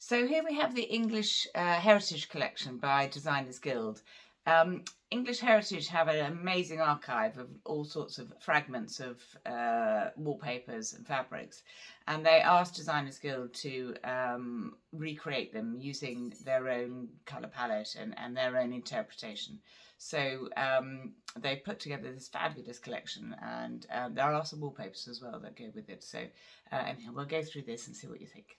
So here we have the English Heritage Collection by Designers Guild. English Heritage have an amazing archive of all sorts of fragments of wallpapers and fabrics, and they asked Designers Guild to recreate them using their own colour palette and their own interpretation. So they put together this fabulous collection, and there are some wallpapers as well that go with it. So anyhow, we'll go through this and see what you think.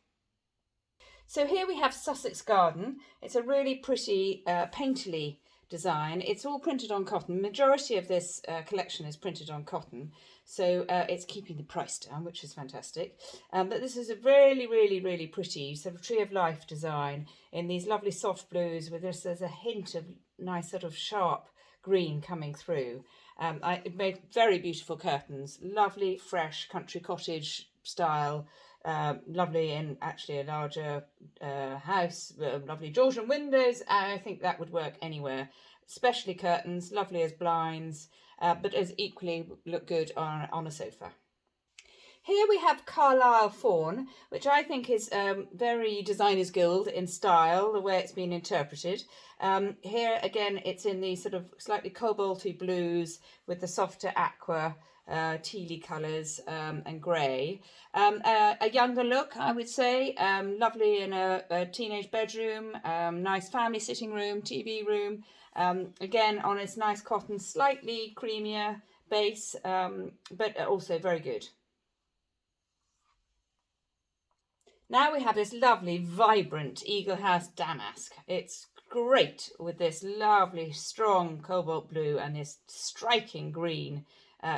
So here we have Sussex Garden. It's a really pretty painterly design. It's all printed on cotton. Majority of this collection is printed on cotton, so it's keeping the price down, which is fantastic. But this is a really pretty sort of tree of life design in these lovely soft blues with this. There's a hint of nice sort of sharp green coming through. It made very beautiful curtains, lovely fresh country cottage style. Lovely in actually a larger house, lovely Georgian windows. I think that would work anywhere, especially curtains, lovely as blinds, but as equally look good on a sofa. Here we have Carlisle Fawn, which I think is very Designers Guild in style, the way it's been interpreted. Here again, it's in these sort of slightly cobalty blues with the softer aqua tealy colours and grey. A younger look, I would say, lovely in a teenage bedroom, nice family sitting room, TV room, again on its nice cotton, slightly creamier base, but also very good. Now we have this lovely, vibrant Eagle House damask. It's great with this lovely, strong cobalt blue and this striking green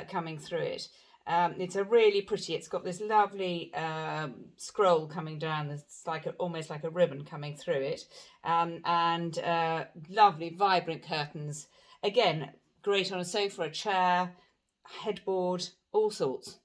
coming through it. It's a really pretty, it's got this lovely scroll coming down, it's like almost like a ribbon coming through it, and lovely vibrant curtains. Again, great on a sofa, a chair, headboard, all sorts.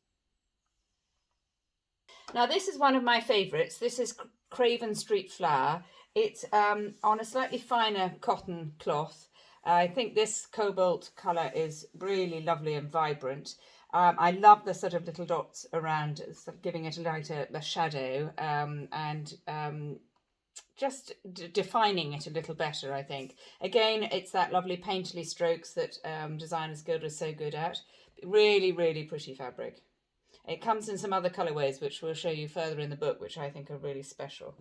Now this is one of my favourites. This is Craven Street Flower. It's on a slightly finer cotton cloth. I think this cobalt colour is really lovely and vibrant. I love the sort of little dots around, sort of giving it a shadow and just defining it a little better, I think. Again, it's that lovely painterly strokes that Designers Guild are so good at. Really pretty fabric. It comes in some other colourways, which we'll show you further in the book, which I think are really special.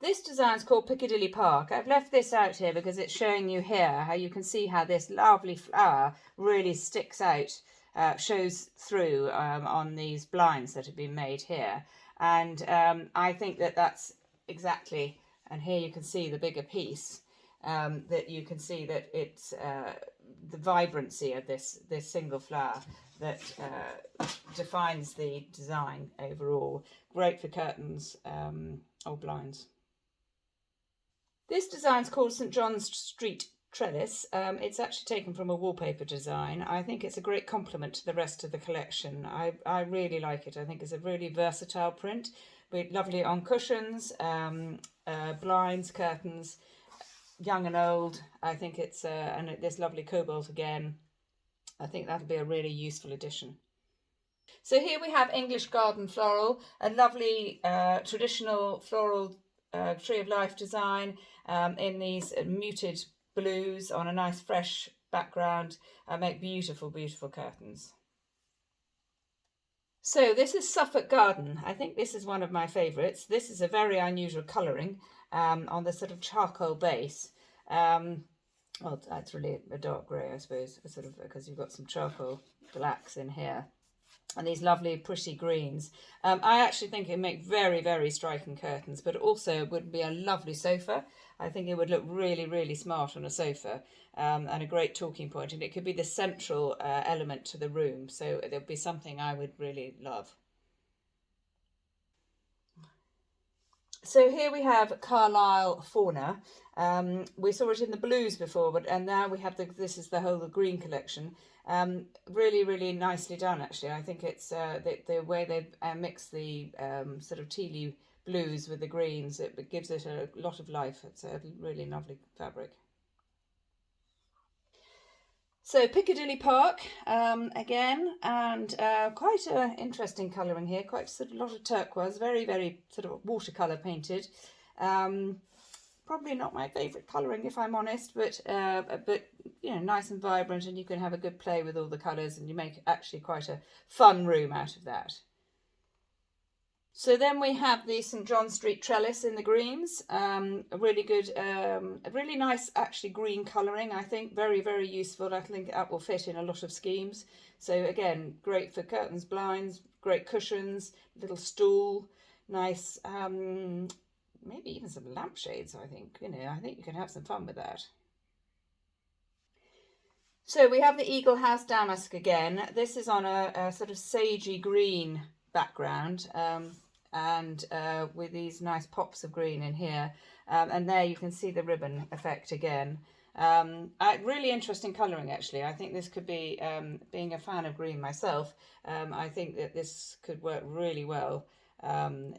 This design is called Piccadilly Park. I've left this out here because it's showing you here how you can see how this lovely flower really sticks out, shows through on these blinds that have been made here. And I think that that's exactly, and here you can see the bigger piece, that you can see that it's the vibrancy of this single flower that defines the design overall. Great for curtains or blinds. This design is called St John's Street Trellis. It's actually taken from a wallpaper design. I think it's a great complement to the rest of the collection. I really like it. I think it's a really versatile print, but lovely on cushions, blinds, curtains, young and old. I think it's and this lovely cobalt again. I think that'll be a really useful addition. So here we have English Garden Floral, a lovely traditional floral tree of life design in these muted blues on a nice fresh background. Make beautiful curtains. So this is Suffolk Garden. I think this is one of my favourites. This is a very unusual colouring on the sort of charcoal base. Well, that's really a dark grey, I suppose, sort of because you've got some charcoal blacks in here. And these lovely pretty greens. I actually think it would make very striking curtains, but also would be a lovely sofa. I think it would look really smart on a sofa and a great talking point. And it could be the central element to the room. So it would be something I would really love. So here we have Carlisle Fauna. We saw it in the blues before, and now we have this is the whole green collection. Really nicely done, actually. I think it's the way they mix the sort of tealy blues with the greens. It gives it a lot of life. It's a really lovely fabric. So Piccadilly Park again, and quite an interesting colouring here. Quite sort of a lot of turquoise, very very sort of watercolour painted. Probably not my favourite colouring if I'm honest, but you know, nice and vibrant, and you can have a good play with all the colours, and you make actually quite a fun room out of that. So then we have the St John Street trellis in the greens, a really good, a really nice actually green colouring, I think, very, very useful. I think that will fit in a lot of schemes. So again, great for curtains, blinds, great cushions, little stool, nice, maybe even some lampshades, I think. You know, I think you can have some fun with that. So we have the Eagle House damask again. This is on a sort of sagey green background, and with these nice pops of green in here. And there you can see the ribbon effect again. Really interesting colouring actually. I think this could be, being a fan of green myself, I think that this could work really well in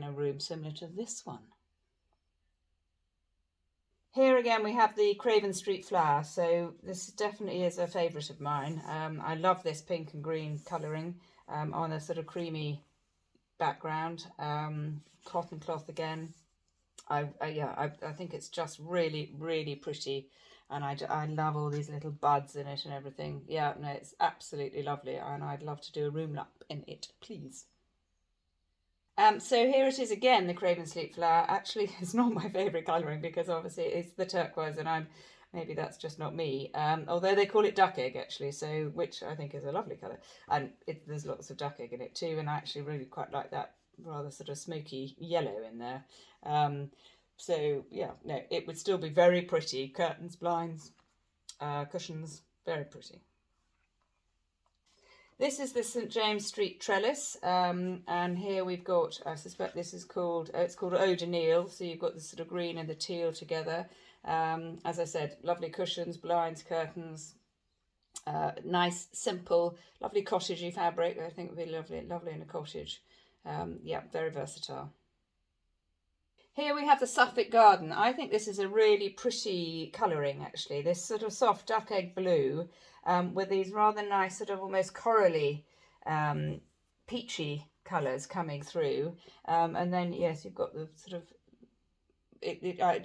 a room similar to this one. Here again we have the Craven Street flower, so this definitely is a favourite of mine. I love this pink and green colouring on a sort of creamy background. Cotton cloth again. I think it's just really, really pretty, and I love all these little buds in it and everything. Yeah, no, it's absolutely lovely, and I'd love to do a room lap in it, please. So here it is again, the Craven Sleep flower. Actually, it's not my favourite colouring because obviously it's the turquoise, and maybe that's just not me. Although they call it duck egg actually, so which I think is a lovely colour, and there's lots of duck egg in it too, and I actually really quite like that rather sort of smoky yellow in there. So yeah, no, it would still be very pretty. Curtains, blinds, cushions, very pretty. This is the St James Street trellis, and here we've got, I suspect this is called, it's called Eau de Nil, so you've got the sort of green and the teal together. As I said, lovely cushions, blinds, curtains, nice, simple, lovely cottagey fabric. I think would be lovely in a cottage. Yeah, very versatile. Here we have the Suffolk Garden. I think this is a really pretty colouring actually. This sort of soft duck egg blue with these rather nice sort of almost corally peachy colours coming through. And then yes, you've got the sort of, I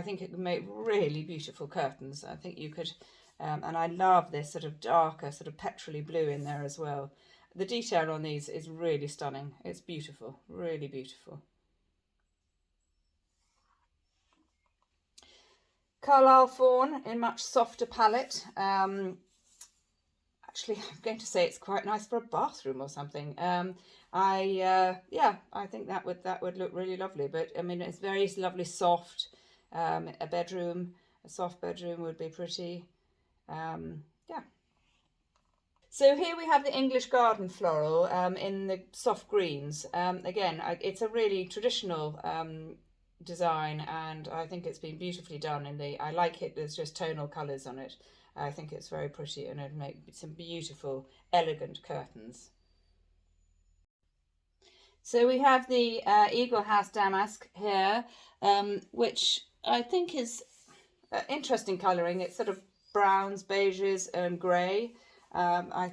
think it would make really beautiful curtains. I think you could, and I love this sort of darker sort of petrol-y blue in there as well. The detail on these is really stunning. It's beautiful, really beautiful. Carlisle fawn in much softer palette. Actually, I'm going to say it's quite nice for a bathroom or something. Yeah, I think that would look really lovely. But I mean, it's very lovely, soft. A bedroom, a soft bedroom would be pretty. Yeah. So here we have the English garden floral in the soft greens. Again, it's a really traditional design, and I think it's been beautifully done. I like it. There's just tonal colours on it. I think it's very pretty, and it'd make some beautiful, elegant curtains. So we have the Eagle House damask here, which I think is interesting colouring. It's sort of browns, beiges, and grey. I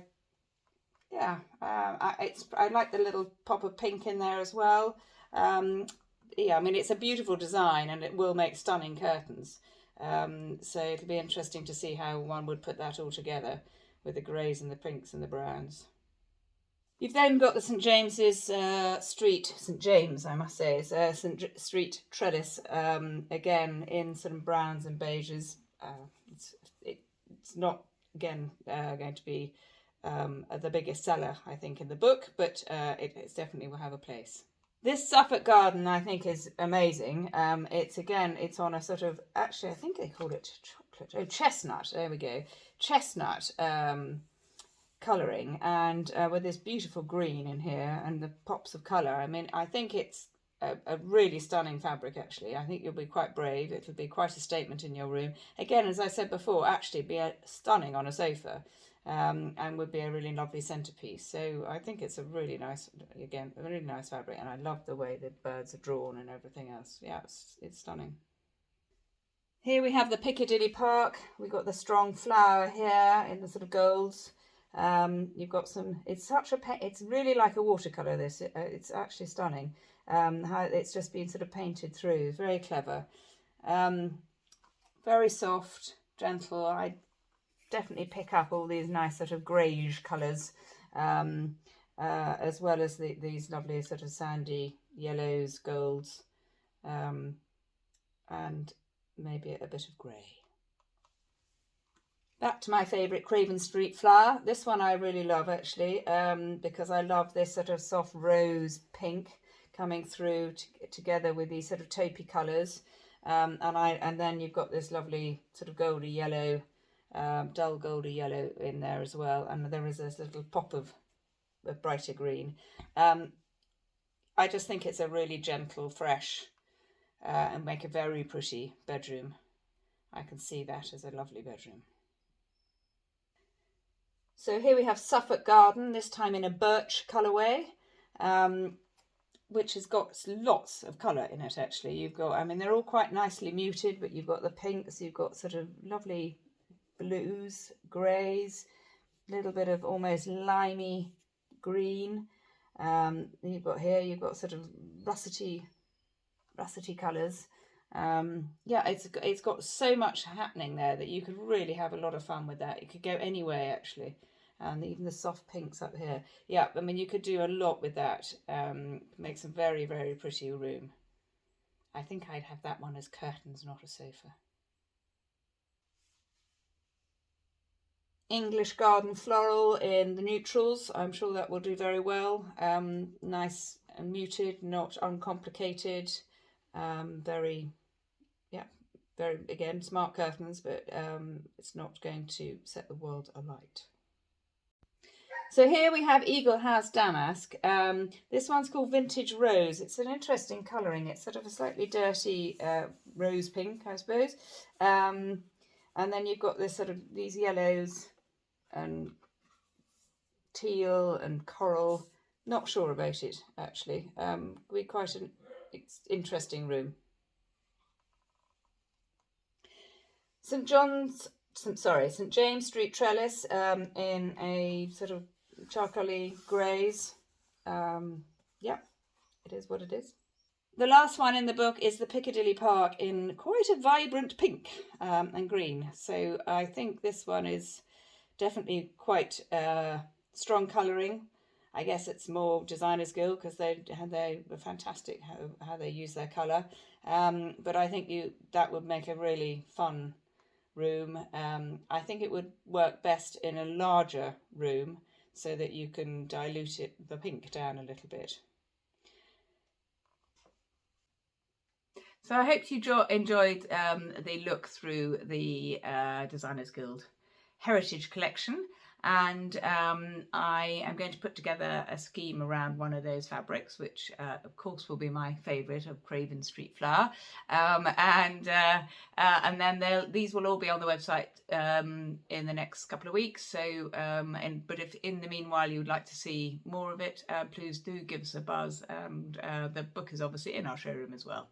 like the little pop of pink in there as well. Yeah, I mean, it's a beautiful design, and it will make stunning curtains. So it'll be interesting to see how one would put that all together with the greys and the pinks and the browns. You've then got the St James's Street, St James, I must say, is Street trellis, again in some browns and beiges. It's not, again, going to be the biggest seller, I think, in the book, but it definitely will have a place. This Suffolk Garden, I think, is amazing. It's on a sort of, actually, I think they call it chocolate. Oh, chestnut. There we go. Chestnut colouring, and with this beautiful green in here and the pops of colour. I mean, I think it's a really stunning fabric, actually. I think you'll be quite brave. It'll be quite a statement in your room. Again, as I said before, actually be stunning on a sofa. And would be a really lovely centerpiece. So I think it's a really nice, again, a really nice fabric, and I love the way the birds are drawn and everything else. Yeah, it's stunning. Here we have the Piccadilly Park. We've got the strong flower here in the sort of golds. You've got some, it's really like a watercolour this, it's actually stunning how it's just been sort of painted through, very clever. Very soft, gentle. I definitely pick up all these nice sort of greyish colours, as well as these lovely sort of sandy yellows, golds, and maybe a bit of grey. Back to my favourite Craven Street flower. This one I really love actually, because I love this sort of soft rose pink coming through together with these sort of taupey colours. And then you've got this lovely sort of goldy yellow, dull goldy yellow in there as well. And there is this little pop of brighter green. I just think it's a really gentle, fresh, and make a very pretty bedroom. I can see that as a lovely bedroom. So here we have Suffolk Garden, this time in a birch colourway, which has got lots of colour in it actually. You've got, I mean, they're all quite nicely muted, but you've got the pinks, you've got sort of lovely blues, greys, a little bit of almost limey green. You've got sort of russety colours. Yeah, it's got so much happening there that you could really have a lot of fun with that. You could go anywhere actually, and even the soft pinks up here. Yeah, I mean you could do a lot with that. Make some very, very pretty room. I think I'd have that one as curtains, not a sofa. English Garden Floral in the neutrals. I'm sure that will do very well. Nice and muted, not uncomplicated. Very, again, smart curtains, but it's not going to set the world alight. So here we have Eagle House Damask. This one's called Vintage Rose. It's an interesting colouring. It's sort of a slightly dirty rose pink, I suppose. And then you've got this sort of these yellows and teal and coral. Not sure about it actually. Be quite an interesting room. St James Street Trellis in a sort of charcoaly greys. Yeah, it is what it is. The last one in the book is the Piccadilly Park in quite a vibrant pink and green. So I think this one is definitely quite strong colouring. I guess it's more designer's guild because they were fantastic how they use their colour. But I think that would make a really fun room. I think it would work best in a larger room so that you can dilute the pink down a little bit. So I hope you enjoyed the look through the Designers Guild Heritage Collection, and I am going to put together a scheme around one of those fabrics, which of course will be my favourite of Craven Street Flower, and then these will all be on the website in the next couple of weeks. So, but if in the meanwhile you would like to see more of it, please do give us a buzz, and the book is obviously in our showroom as well.